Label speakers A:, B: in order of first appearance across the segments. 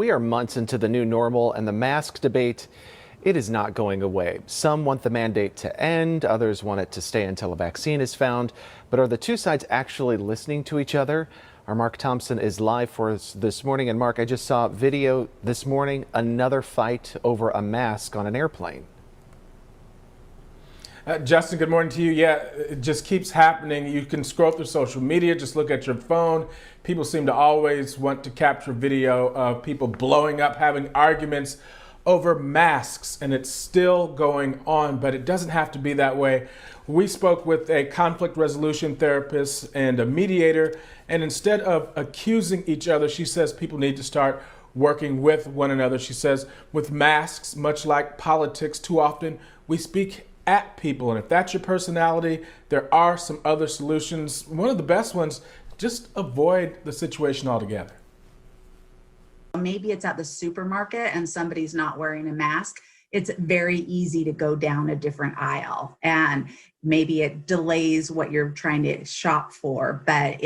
A: We are months into the new normal, and the mask debate, it is not going away. Some want the mandate to end, others want it to stay until a vaccine is found. But are the two sides actually listening to each other? Our Mark Thompson is live for us this morning. And Mark, I just saw video this morning, another fight over a mask on an airplane.
B: Justin, good morning to you. Yeah, it just keeps happening. You can scroll through social media, just look at your phone. People seem to always want to capture video of people blowing up, having arguments over masks, and it's still going on, but it doesn't have to be that way. We spoke with a conflict resolution therapist and a mediator, and instead of accusing each other, she says people need to start working with one another. She says with masks, much like politics, too often we speak at people, and if that's your personality, there are some other solutions. One of the best ones, just avoid the situation altogether.
C: Maybe it's at the supermarket and somebody's not wearing a mask. It's very easy to go down a different aisle, and maybe it delays what you're trying to shop for, but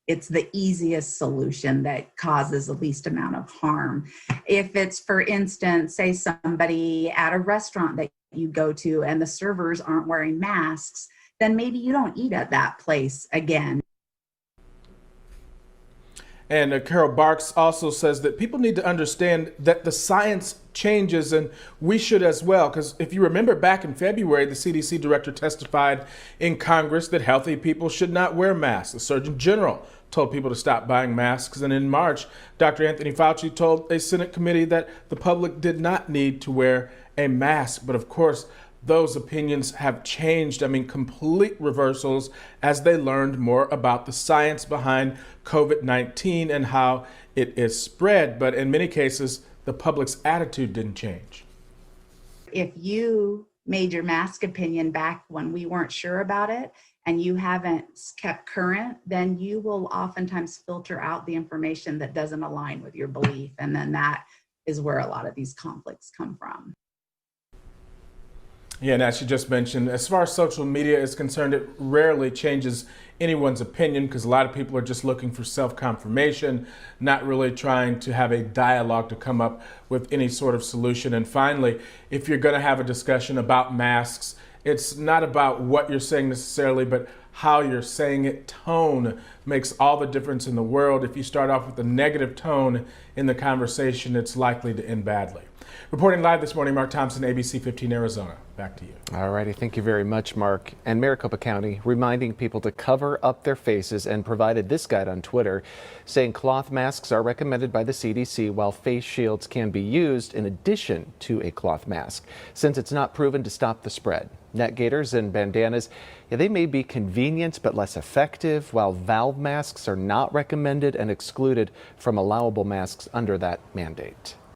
C: it's the easiest solution that causes the least amount of harm. If it's, for instance, say somebody at a restaurant that you go to and the servers aren't wearing masks, then maybe you don't eat at that place again.
B: And Carol Barks also says that people need to understand that the science changes, and we should as well. Because if you remember back in February, the CDC director testified in Congress that healthy people should not wear masks. The Surgeon General told people to stop buying masks. And in March, Dr. Anthony Fauci told a Senate committee that the public did not need to wear a mask. But of course, those opinions have changed. I mean, complete reversals as they learned more about the science behind COVID-19 and how it is spread. But in many cases, the public's attitude didn't change.
C: If you made your mask opinion back when we weren't sure about it and you haven't kept current, then you will oftentimes filter out the information that doesn't align with your belief. And then that is where a lot of these conflicts come from.
B: Yeah, and as you just mentioned, as far as social media is concerned, it rarely changes anyone's opinion because a lot of people are just looking for self-confirmation, not really trying to have a dialogue to come up with any sort of solution. And finally, if you're going to have a discussion about masks, it's not about what you're saying necessarily, but how you're saying it. Tone makes all the difference in the world. If you start off with a negative tone in the conversation, it's likely to end badly. Reporting live this morning, Mark Thompson, ABC 15 Arizona. Back to you.
A: All righty. Thank you very much, Mark. And Maricopa County reminding people to cover up their faces and provided this guide on Twitter saying cloth masks are recommended by the CDC while face shields can be used in addition to a cloth mask since it's not proven to stop the spread. Net gaiters and bandanas, they may be convenient but less effective, while valve masks are not recommended and excluded from allowable masks under that mandate.